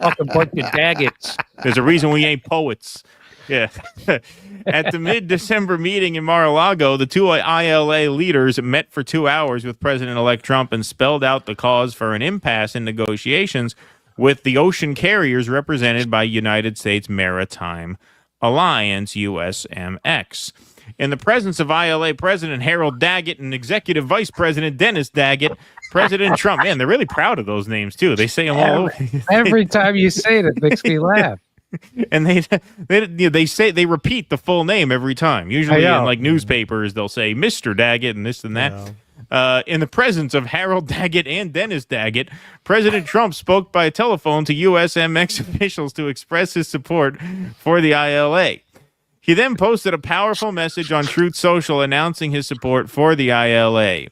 Fucking bunch of Daggetts. There's a reason we ain't poets. Yeah. At the mid-December meeting in Mar-a-Lago, the two ILA leaders met for 2 hours with President-elect Trump and spelled out the cause for an impasse in negotiations with the ocean carriers represented by United States Maritime Alliance, USMX. In the presence of ILA President Harold Daggett and Executive Vice President Dennis Daggett, President Trump, man, they're really proud of those names, too. They say them all over. Every time you say it, it makes me laugh. And they say they repeat the full name every time. Usually in like newspapers, they'll say Mr. Daggett and this and that. In the presence of Harold Daggett and Dennis Daggett, President Trump spoke by telephone to USMX officials to express his support for the ILA. He then posted a powerful message on Truth Social announcing his support for the ILA.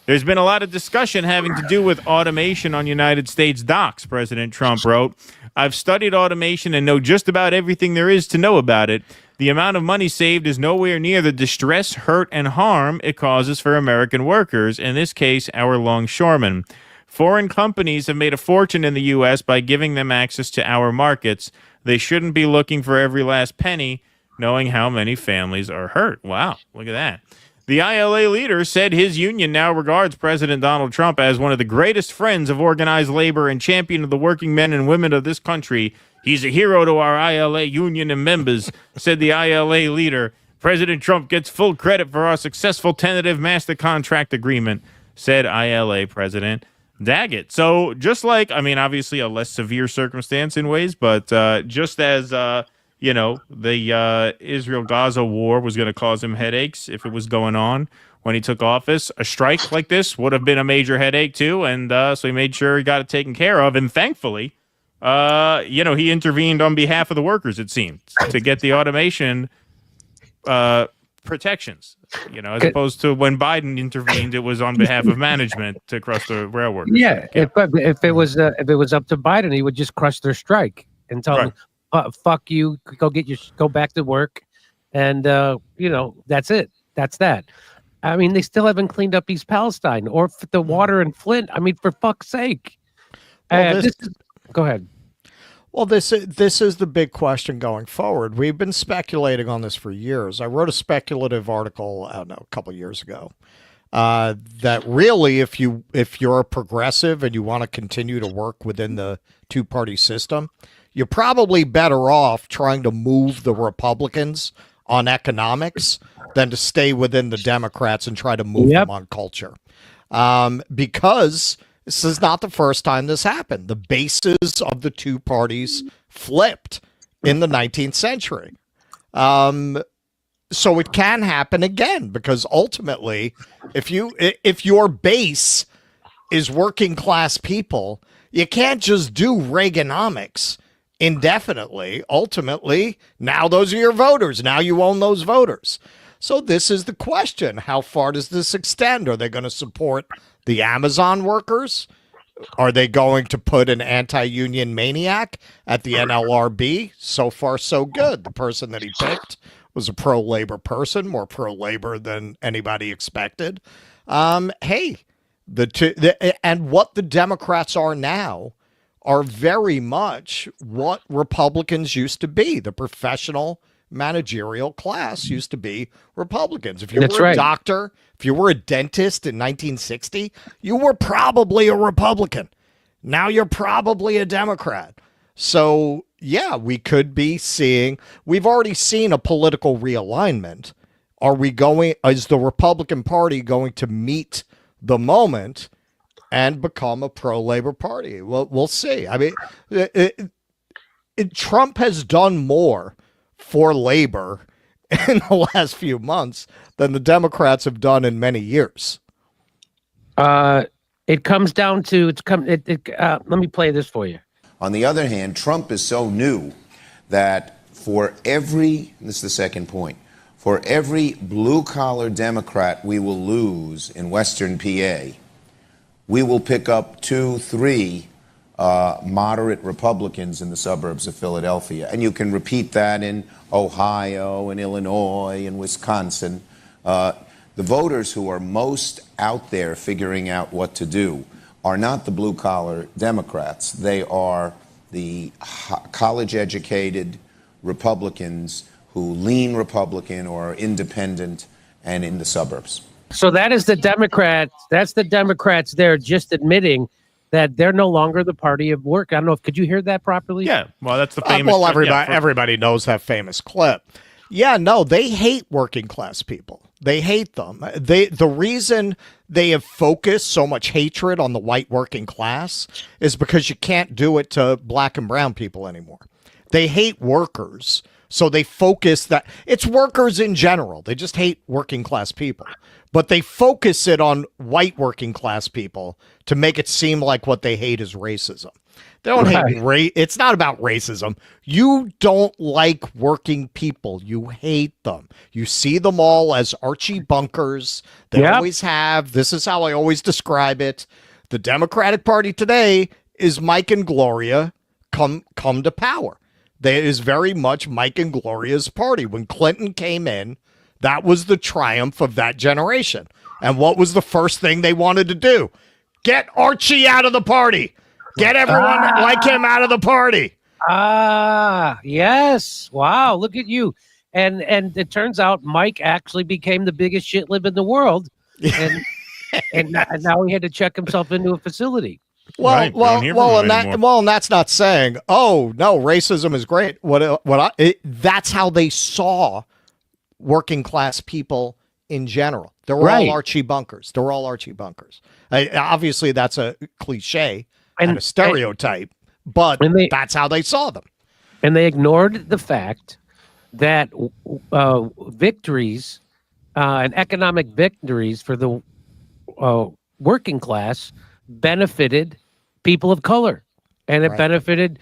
There's been a lot of discussion having to do with automation on United States docks, President Trump wrote. I've studied automation and know just about everything there is to know about it. The amount of money saved is nowhere near the distress, hurt, and harm it causes for American workers, in this case, our longshoremen. Foreign companies have made a fortune in the U.S. by giving them access to our markets. They shouldn't be looking for every last penny, knowing how many families are hurt. Wow, look at that. The ILA leader said his union now regards President Donald Trump as one of the greatest friends of organized labor and champion of the working men and women of this country. He's a hero to our ILA union and members, said the ILA leader. President Trump gets full credit for our successful tentative master contract agreement, said ILA President Daggett. So just like, I mean, obviously a less severe circumstance in ways, but just as... you know, the Israel-Gaza war was going to cause him headaches if it was going on when he took office. A strike like this would have been a major headache, too, and so he made sure he got it taken care of. And thankfully, you know, he intervened on behalf of the workers, it seemed, to get the automation protections, you know, as opposed to when Biden intervened, it was on behalf of management to crush the railroad. Yeah, if it was up to Biden, he would just crush their strike and tell them, fuck you, go back to work, and you know, that's it. That's that. I mean, they still haven't cleaned up East Palestine or the water in Flint. I mean, for fuck's sake. Well, go ahead. Well, this is the big question going forward. We've been speculating on this for years. I wrote a speculative article, I don't know, a couple of years ago, that really, if you're a progressive and you want to continue to work within the two-party system, you're probably better off trying to move the Republicans on economics than to stay within the Democrats and try to move them on culture. Because this is not the first time this happened. The bases of the two parties flipped in the 19th century. So it can happen again, because ultimately, if your base is working class people, you can't just do Reaganomics indefinitely. Ultimately, now those are your voters. Now you own those voters. So this is the question. How far does this extend? Are they going to support the Amazon workers? Are they going to put an anti-union maniac at the NLRB? So far, so good. The person that he picked was a pro-labor person, more pro-labor than anybody expected. And what the Democrats are now are very much what Republicans used to be. The professional managerial class used to be Republicans. If you were a doctor, if you were a dentist in 1960, you were probably a Republican. Now you're probably a Democrat. So, yeah, we could be seeing, we've already seen a political realignment. Is the Republican Party going to meet the moment and become a pro-labor party? Well, we'll see. I mean, Trump has done more for labor in the last few months than the Democrats have done in many years. It comes down to let me play this for you. On the other hand, Trump is so new that this is the second point, for every blue-collar Democrat we will lose in Western PA, we will pick up 2-3 moderate Republicans in the suburbs of Philadelphia. And you can repeat that in Ohio and Illinois and Wisconsin. The voters who are most out there figuring out what to do are not the blue-collar Democrats. They are the college-educated Republicans who lean Republican or are independent and in the suburbs. So that is the Democrats. That's the Democrats there just admitting that they're no longer the party of work. I don't know if could you hear that properly? Yeah. Well, that's the famous. Well, everybody knows that famous clip. Yeah, no, they hate working class people. They hate them. The reason they have focused so much hatred on the white working class is because you can't do it to black and brown people anymore. They hate workers. So they focus that it's workers in general. They just hate working class people, but they focus it on white working class people to make it seem like what they hate is racism. They don't hate it's not about racism. You don't like working people. You hate them. You see them all as Archie bunkers. They always have. This is how I always describe it. The Democratic Party today is Mike and Gloria come to power. That is very much Mike and Gloria's party. When Clinton came in, that was the triumph of that generation. And what was the first thing they wanted to do? Get Archie out of the party. Get everyone like him out of the party. Yes. Wow, look at you. And it turns out Mike actually became the biggest shit lib in the world. And and now he had to check himself into a facility. And that's not saying, oh no, racism is great. That's how they saw working class people in general. They're all Archie bunkers. They're all Archie bunkers. Obviously, that's a cliche and a stereotype, but that's how they saw them. And they ignored the fact that victories and economic victories for the working class benefited people of color, and it benefited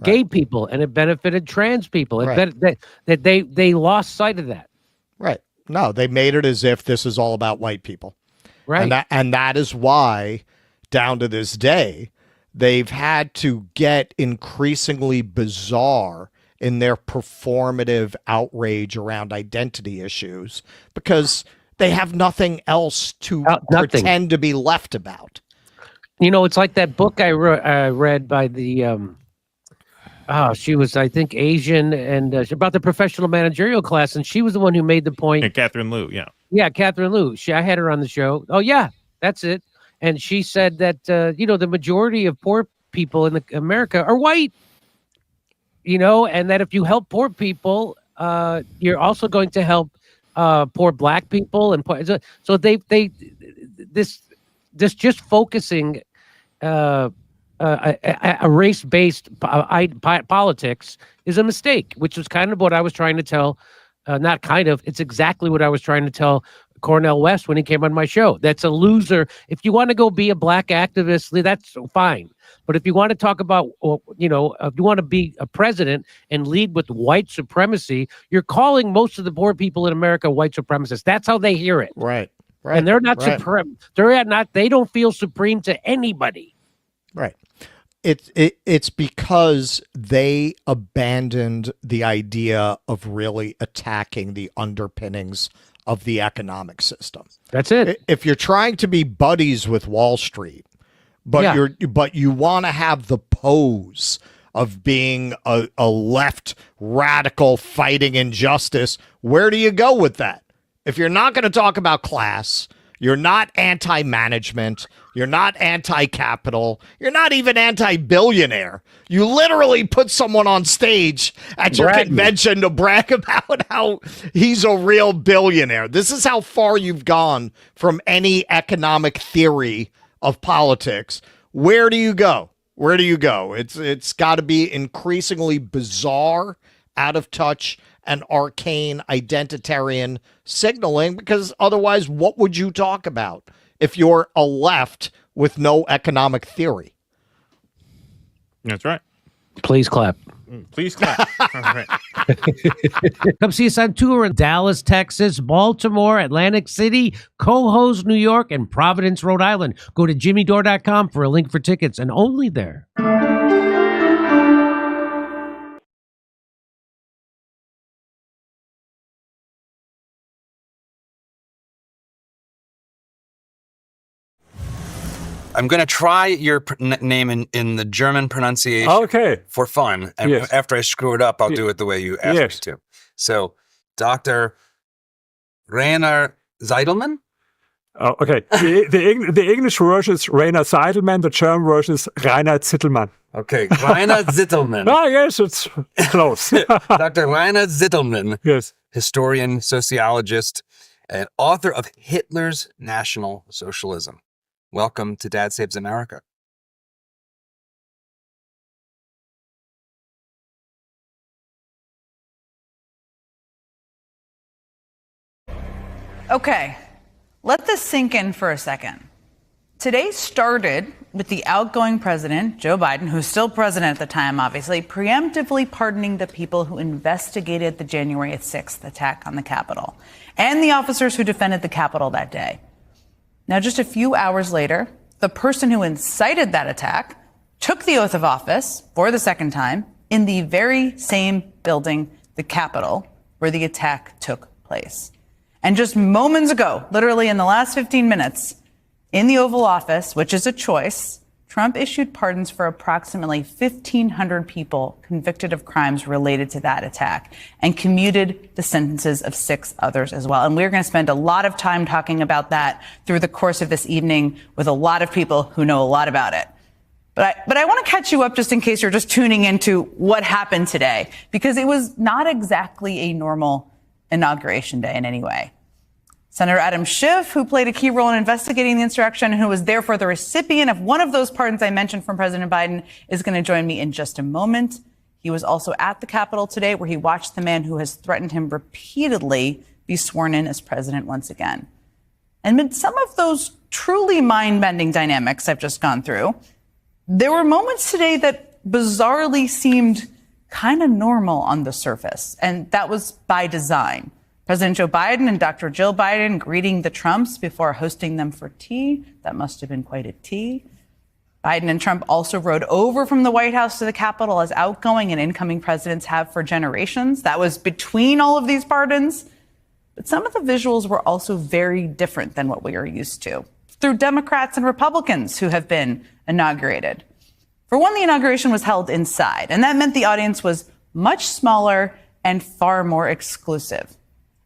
gay people, and it benefited trans people. They lost sight of that. Right. No, they made it as if this is all about white people. Right. And that is why, down to this day, they've had to get increasingly bizarre in their performative outrage around identity issues because they have nothing else to pretend to be left about. You know, it's like that book I read by the she was, I think, Asian, and about the professional managerial class, and she was the one who made the point. And Catherine Liu, yeah, Catherine Liu. I had her on the show. Oh yeah, that's it. And she said that the majority of poor people in America are white. And that if you help poor people, you're also going to help poor black people, and so this just focusing a race-based politics is a mistake, which was kind of what I was trying to tell. Not kind of, it's exactly what I was trying to tell Cornel West when he came on my show. That's a loser. If you want to go be a black activist, that's fine. But if you want to talk about, if you want to be a president and lead with white supremacy, you're calling most of the poor people in America white supremacists. That's how they hear it. Right. And they're not supreme. They don't feel supreme to anybody. Right. It's because they abandoned the idea of really attacking the underpinnings of the economic system. That's it. If you're trying to be buddies with Wall Street, but you want to have the pose of being a left radical fighting injustice, where do you go with that? If you're not going to talk about class, you're not anti-management, you're not anti-capital, you're not even anti-billionaire. You literally put someone on stage at your convention to brag about how he's a real billionaire. This is how far you've gone from any economic theory of politics. Where do you go? Where do you go? It's got to be increasingly bizarre, out of touch, and arcane identitarian signaling, because otherwise, what would you talk about if you're a left with no economic theory? That's right. Please clap. Please clap. All right. Come see us on tour in Dallas, Texas, Baltimore, Atlantic City, Cohoes, New York, and Providence, Rhode Island. Go to jimmydore.com for a link for tickets, and only there. I'm going to try your name in the German pronunciation. Okay. For fun. And after I screw it up, I'll do it the way you asked me to. So, Dr. Rainer Seidelmann? Oh, okay. The English version is Rainer Seidelmann. The German version is Rainer Zittelmann. Okay, Rainer Zittelmann. Yes, it's close. Dr. Rainer Zittelmann. Yes. Historian, sociologist, and author of Hitler's National Socialism. Welcome to Dad Saves America. Okay, let this sink in for a second. Today started with the outgoing president, Joe Biden, who's still president at the time, obviously, preemptively pardoning the people who investigated the January 6th attack on the Capitol and the officers who defended the Capitol that day. Now, just a few hours later, the person who incited that attack took the oath of office for the second time in the very same building, the Capitol, where the attack took place. And just moments ago, literally in the last 15 minutes, in the Oval Office, which is a choice, Trump issued pardons for approximately 1,500 people convicted of crimes related to that attack and commuted the sentences of 6 others as well. And we're going to spend a lot of time talking about that through the course of this evening with a lot of people who know a lot about it. But I want to catch you up just in case you're just tuning into what happened today, because it was not exactly a normal inauguration day in any way. Senator Adam Schiff, who played a key role in investigating the insurrection and who was therefore the recipient of one of those pardons I mentioned from President Biden, is going to join me in just a moment. He was also at the Capitol today, where he watched the man who has threatened him repeatedly be sworn in as president once again. And amid some of those truly mind-bending dynamics I've just gone through, there were moments today that bizarrely seemed kind of normal on the surface, and that was by design. President Joe Biden and Dr. Jill Biden greeting the Trumps before hosting them for tea. That must have been quite a tea. Biden and Trump also rode over from the White House to the Capitol as outgoing and incoming presidents have for generations. That was between all of these pardons. But some of the visuals were also very different than what we are used to, through Democrats and Republicans who have been inaugurated. For one, the inauguration was held inside, and that meant the audience was much smaller and far more exclusive.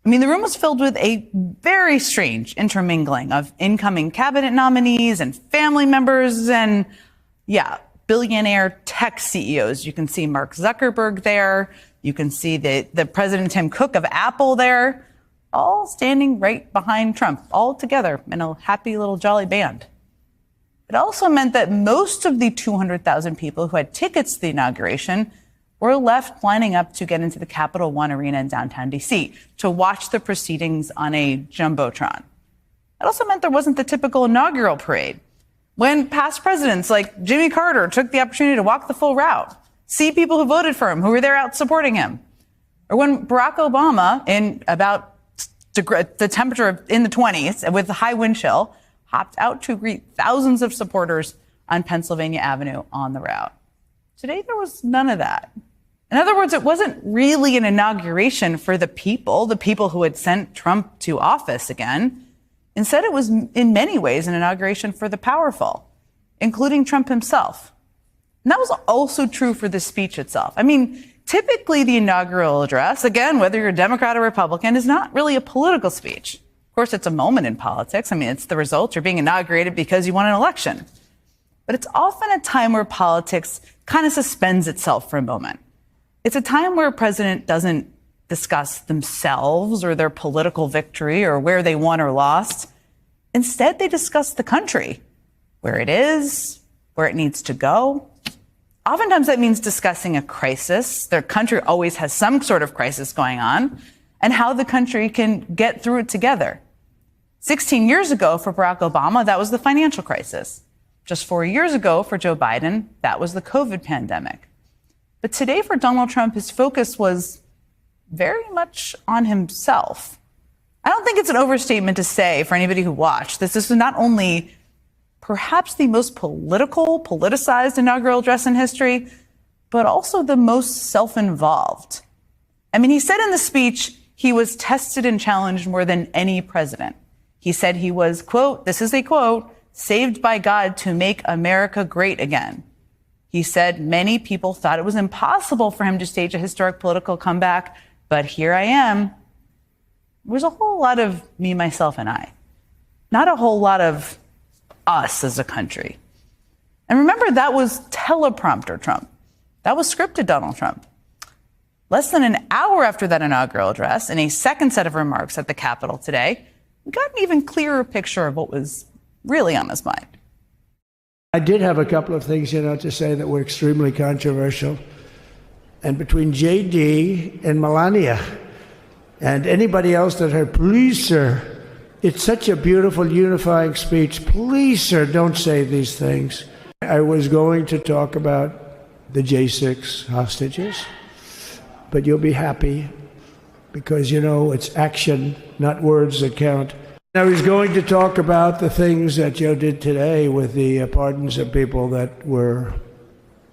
I mean, the room was filled with a very strange intermingling of incoming cabinet nominees and family members and, billionaire tech CEOs. You can see Mark Zuckerberg there. You can see the President Tim Cook of Apple there, all standing right behind Trump, all together in a happy little jolly band. It also meant that most of the 200,000 people who had tickets to the inauguration were left lining up to get into the Capital One Arena in downtown D.C. to watch the proceedings on a jumbotron. It also meant there wasn't the typical inaugural parade, when past presidents like Jimmy Carter took the opportunity to walk the full route, see people who voted for him, who were there out supporting him. Or when Barack Obama, in about the temperature in the 20s with a high wind chill, hopped out to greet thousands of supporters on Pennsylvania Avenue on the route. Today, there was none of that. In other words, it wasn't really an inauguration for the people who had sent Trump to office again. Instead, it was in many ways an inauguration for the powerful, including Trump himself. And that was also true for the speech itself. I mean, typically the inaugural address, again, whether you're a Democrat or Republican, is not really a political speech. Of course, it's a moment in politics. I mean, it's the result. You're being inaugurated because you won an election. But it's often a time where politics kind of suspends itself for a moment. It's a time where a president doesn't discuss themselves or their political victory or where they won or lost. Instead, they discuss the country, where it is, where it needs to go. Oftentimes that means discussing a crisis. Their country always has some sort of crisis going on, and how the country can get through it together. 16 years ago for Barack Obama, that was the financial crisis. Just 4 years ago for Joe Biden, that was the COVID pandemic. But today for Donald Trump, his focus was very much on himself. I don't think it's an overstatement to say, for anybody who watched, this is not only perhaps the most politicized inaugural address in history, but also the most self-involved. I mean, he said in the speech he was tested and challenged more than any president. He said he was, quote, this is a quote, saved by God to make America great again. He said many people thought it was impossible for him to stage a historic political comeback, but here I am. There's a whole lot of me, myself, and I. Not a whole lot of us as a country. And remember, that was teleprompter Trump. That was scripted Donald Trump. Less than an hour after that inaugural address, in a second set of remarks at the Capitol today, we got an even clearer picture of what was really on his mind. I did have a couple of things, to say that were extremely controversial. And between JD and Melania and anybody else that heard, please, sir, it's such a beautiful unifying speech. Please, sir, don't say these things. I was going to talk about the J6 hostages, but you'll be happy because, it's action, not words that count. I was going to talk about the things that Joe did today with the pardons of people that were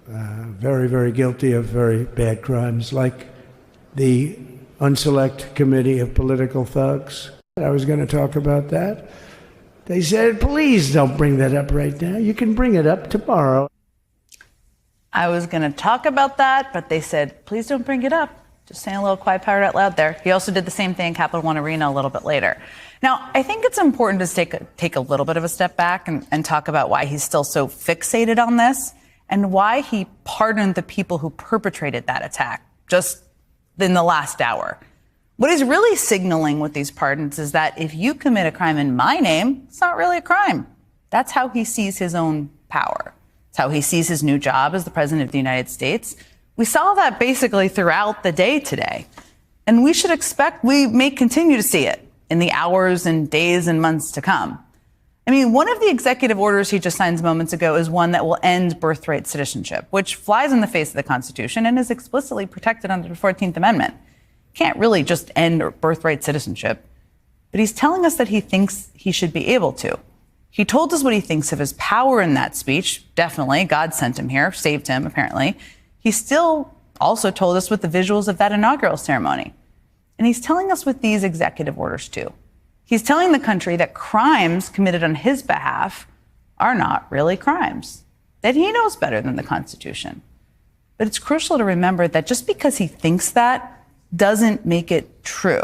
very, very guilty of very bad crimes, like the Unselect Committee of Political Thugs. I was going to talk about that. They said, please don't bring that up right now. You can bring it up tomorrow. I was going to talk about that, but they said, please don't bring it up. Just saying a little quiet part out loud there. He also did the same thing in Capital One Arena a little bit later. Now, I think it's important to take a little bit of a step back and talk about why he's still so fixated on this and why he pardoned the people who perpetrated that attack just in the last hour. What he's really signaling with these pardons is that if you commit a crime in my name, it's not really a crime. That's how he sees his own power. It's how he sees his new job as the president of the United States. We saw that basically throughout the day today. And we may continue to see it in the hours and days and months to come. I mean, one of the executive orders he just signed moments ago is one that will end birthright citizenship, which flies in the face of the Constitution and is explicitly protected under the 14th Amendment. Can't really just end birthright citizenship. But he's telling us that he thinks he should be able to. He told us what he thinks of his power in that speech. Definitely, God sent him here, saved him, apparently. He still also told us with the visuals of that inaugural ceremony. And he's telling us with these executive orders, too. He's telling the country that crimes committed on his behalf are not really crimes, that he knows better than the Constitution. But it's crucial to remember that just because he thinks that doesn't make it true.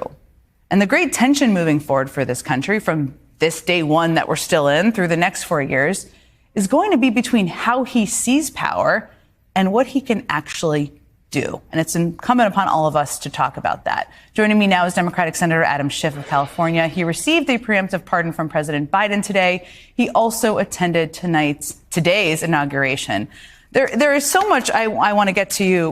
And the great tension moving forward for this country from this day one that we're still in through the next 4 years is going to be between how he sees power and what he can actually do. And it's incumbent upon all of us to talk about that. Joining me now is Democratic Senator Adam Schiff of California. He received a preemptive pardon from President Biden today. He also attended today's inauguration. There is so much I want to get to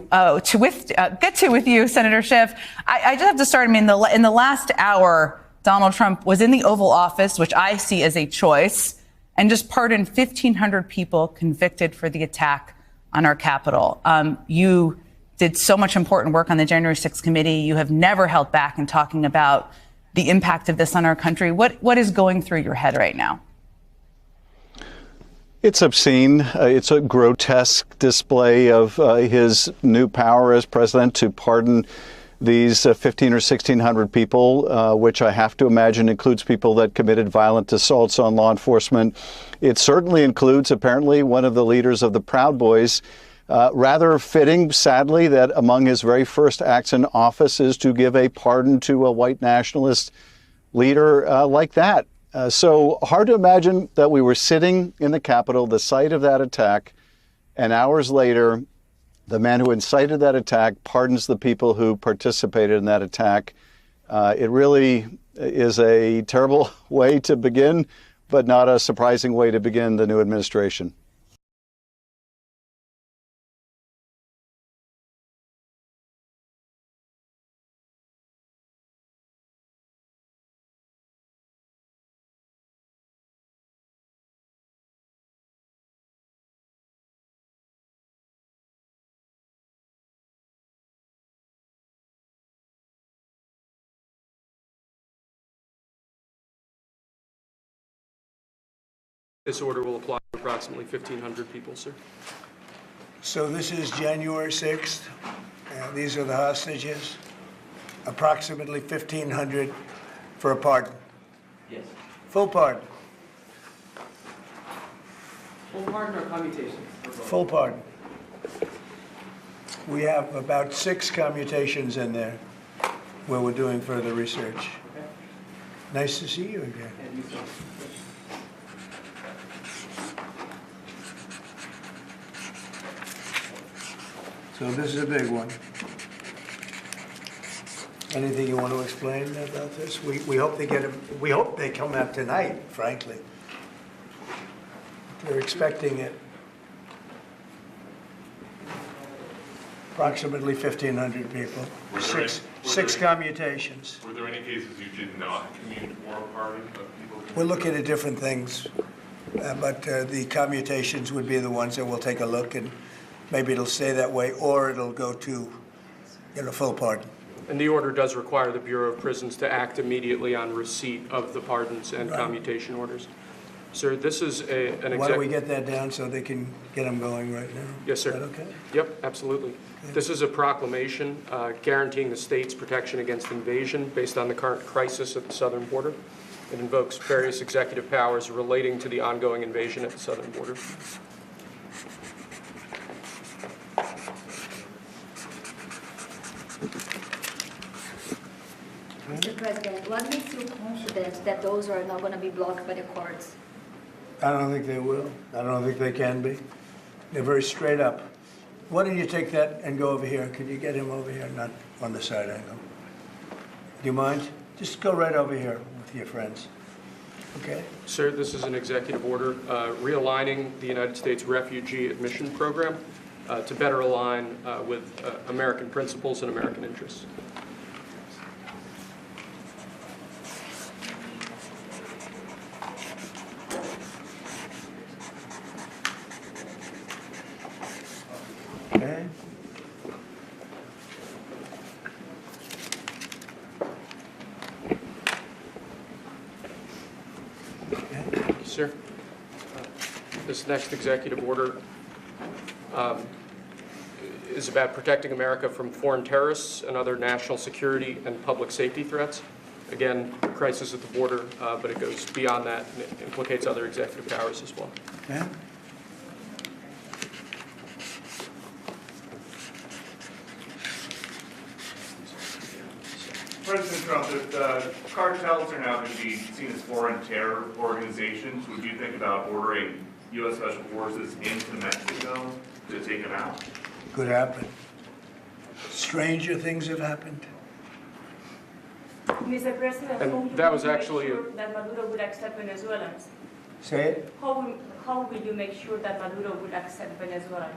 with you, Senator Schiff. I just have to start. I mean, in the last hour, Donald Trump was in the Oval Office, which I see as a choice, and just pardoned 1,500 people convicted for the attack on our Capitol. You did so much important work on the January 6th committee. You have never held back in talking about the impact of this on our country. What is going through your head right now? It's obscene. It's a grotesque display of his new power as president to pardon these 1,500 or 1,600 people, which I have to imagine includes people that committed violent assaults on law enforcement. It certainly includes, apparently, one of the leaders of the Proud Boys. Rather fitting, sadly, that among his very first acts in office is to give a pardon to a white nationalist leader like that. So hard to imagine that we were sitting in the Capitol, the site of that attack, and hours later, the man who incited that attack pardons the people who participated in that attack. It really is a terrible way to begin, but not a surprising way to begin the new administration. This order will apply to approximately 1,500 people, sir. So this is January 6th. These are the hostages. Approximately 1,500 for a pardon. Yes. Full pardon. Full pardon or commutations? Full pardon. We have about 6 commutations in there where we're doing further research. Okay. Nice to see you again. And you too. So this is a big one. Anything you want to explain about this? We hope they get them. We hope they come out tonight, frankly. We're expecting it. Approximately 1,500 people. Six commutations. Were there any cases you did not commute or pardon of people? We're looking at different things, but the commutations would be the ones that we'll take a look, and maybe it'll stay that way, or it'll go to, full pardon. And the order does require the Bureau of Prisons to act immediately on receipt of the pardons and commutation orders. Sir, this is an Why don't we get that down so they can get them going right now? Yes, sir. Is that okay? Yep, absolutely. This is a proclamation guaranteeing the state's protection against invasion based on the current crisis at the southern border. It invokes various executive powers relating to the ongoing invasion at the southern border. Mr. President, what makes you confident that those are not going to be blocked by the courts? I don't think they will. I don't think they can be. They're very straight up. Why don't you take that and go over here? Can you get him over here, not on the side angle? Do you mind? Just go right over here with your friends. Okay? Sir, this is an executive order realigning the United States Refugee Admission Program to better align with American principles and American interests. Okay? Sir, this next executive order is about protecting America from foreign terrorists and other national security and public safety threats. Again, crisis at the border, but it goes beyond that and it implicates other executive powers as well. Yeah? President Trump, if the cartels are now going to be seen as foreign terror organizations, would you think about ordering U.S. Special Forces into Mexico to take them out? Could happen. Stranger things have happened. Mr. President, And that was actually that Maduro would accept Venezuelans. Say it? How will you make sure that Maduro would accept Venezuelans?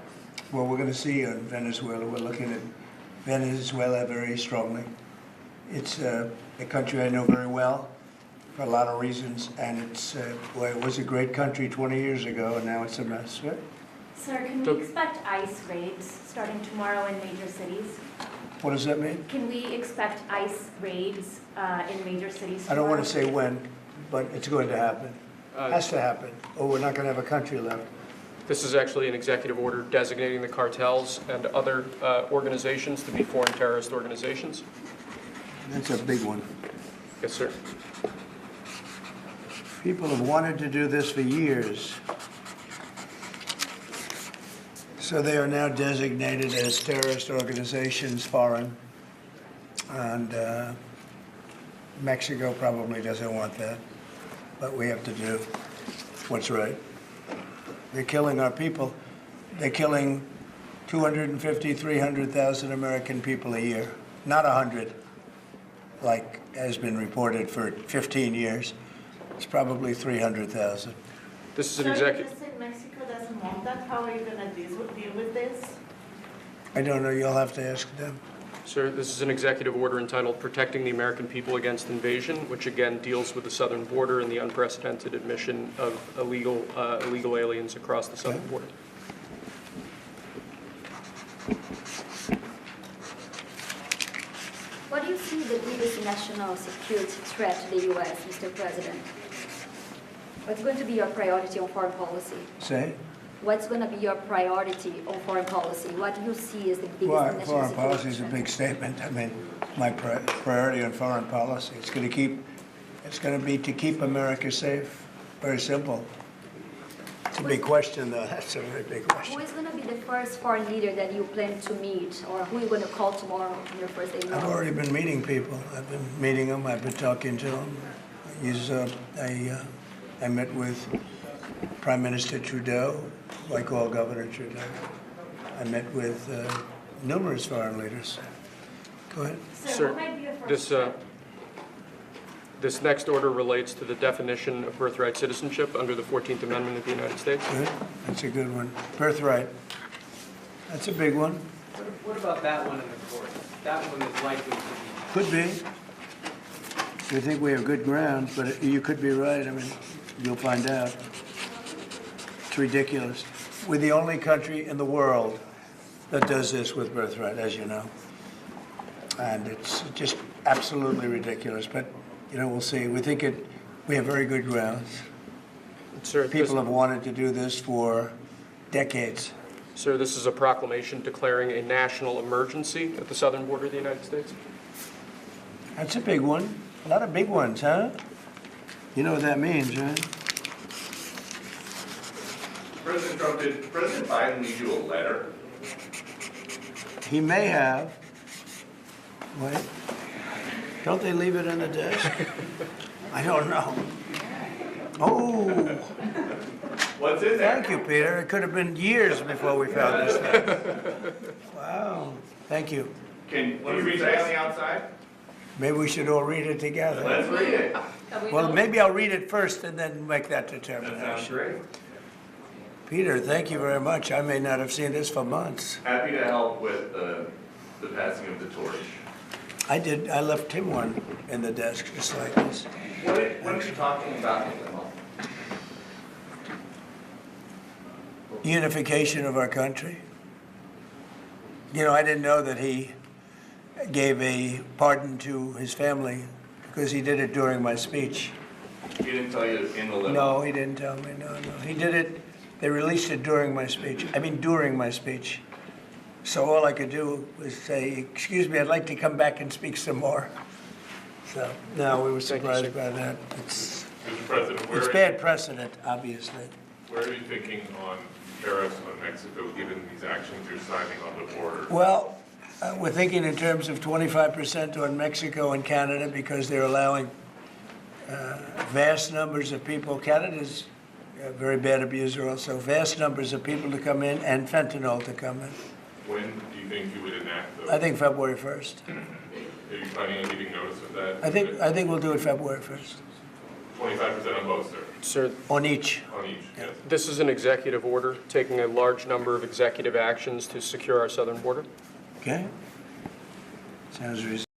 Well, we're going to see in Venezuela. We're looking at Venezuela very strongly. It's a country I know very well for a lot of reasons, and well, it was a great country 20 years ago, and now it's a mess, right? Sir, can we expect ICE raids starting tomorrow in major cities? What does that mean? Can we expect ICE raids in major cities tomorrow? I don't want to say when, but it's going to happen. Has to happen, or we're not going to have a country left. This is actually an executive order designating the cartels and other organizations to be foreign terrorist organizations. That's a big one. Yes, sir. People have wanted to do this for years. So they are now designated as terrorist organizations, foreign. And Mexico probably doesn't want that. But we have to do what's right. They're killing our people. They're killing 250, 300,000 American people a year. Not 100, like has been reported for 15 years. It's probably 300,000. This is an executive. Mexico doesn't want that. How are you going to deal with this? I don't know. You'll have to ask them. Sir, this is an executive order entitled Protecting the American People Against Invasion, which again deals with the southern border and the unprecedented admission of illegal aliens across the southern border. What do you see the biggest national security threat to the U.S., Mr. President? What's going to be your priority on foreign policy? Say? What's going to be your priority on foreign policy? What do you see as the biggest Well, national foreign security policy is a threat? big statement. I mean, my priority on foreign policy, it's going to be to keep America safe. Very simple. It's a big question, though. That's a very big question. Who is going to be the first foreign leader that you plan to meet, or who are you going to call tomorrow on your first day? I've already been meeting people. I've been meeting them. I've been talking to them. I met with Prime Minister Trudeau, who I call Governor Trudeau. I met with numerous foreign leaders. Go ahead. Sir, this next order relates to the definition of birthright citizenship under the 14th Amendment of the United States. Good. That's a good one. Birthright. That's a big one. What about that one in the court? That one is likely to be. Could be. We think we have good grounds, but you could be right. I mean, you'll find out. It's ridiculous. We're the only country in the world that does this with birthright, as you know. And it's just absolutely ridiculous. But, you know, we'll see. We think we have very good grounds. Sir, people have wanted to do this for decades. Sir, this is a proclamation declaring a national emergency at the southern border of the United States. That's a big one. A lot of big ones, huh? You know what that means, right? President Trump, did President Biden leave you a letter? He may have. Wait. Don't they leave it on the desk? I don't know. Oh. What's in there? Thank you, Peter. It could have been years before we found this thing. Wow. Thank you. Can you read it on the outside? Maybe we should all read it together. Let's read it. Well, maybe I'll read it first and then make that determination. That sounds great. Peter, thank you very much. I may not have seen this for months. Happy to help with the passing of the torch. I did. I left him one in the desk just like this. What are you talking about in the moment? Unification of our country. You know, I didn't know that he gave a pardon to his family because he did it during my speech. He didn't tell you in the letter? No, he didn't tell me. No. He did it. They released it during my speech. I mean, during my speech. So all I could do was say, excuse me, I'd like to come back and speak some more. So, no, we were surprised by that. Mr. President, It's bad precedent, obviously. Where are you thinking on tariffs on Mexico, given these actions you're signing on the border? Well, we're thinking in terms of 25% on Mexico and Canada because they're allowing vast numbers of people. Canada's a very bad abuser also. Vast numbers of people to come in and fentanyl to come in. When do you think you would enact those? I think February 1st. Are you planning on giving notice of that? I think we'll do it February 1st. 25% on both, sir? Sir, on each. On each, yes. This is an executive order taking a large number of executive actions to secure our southern border. Okay. Sounds reasonable.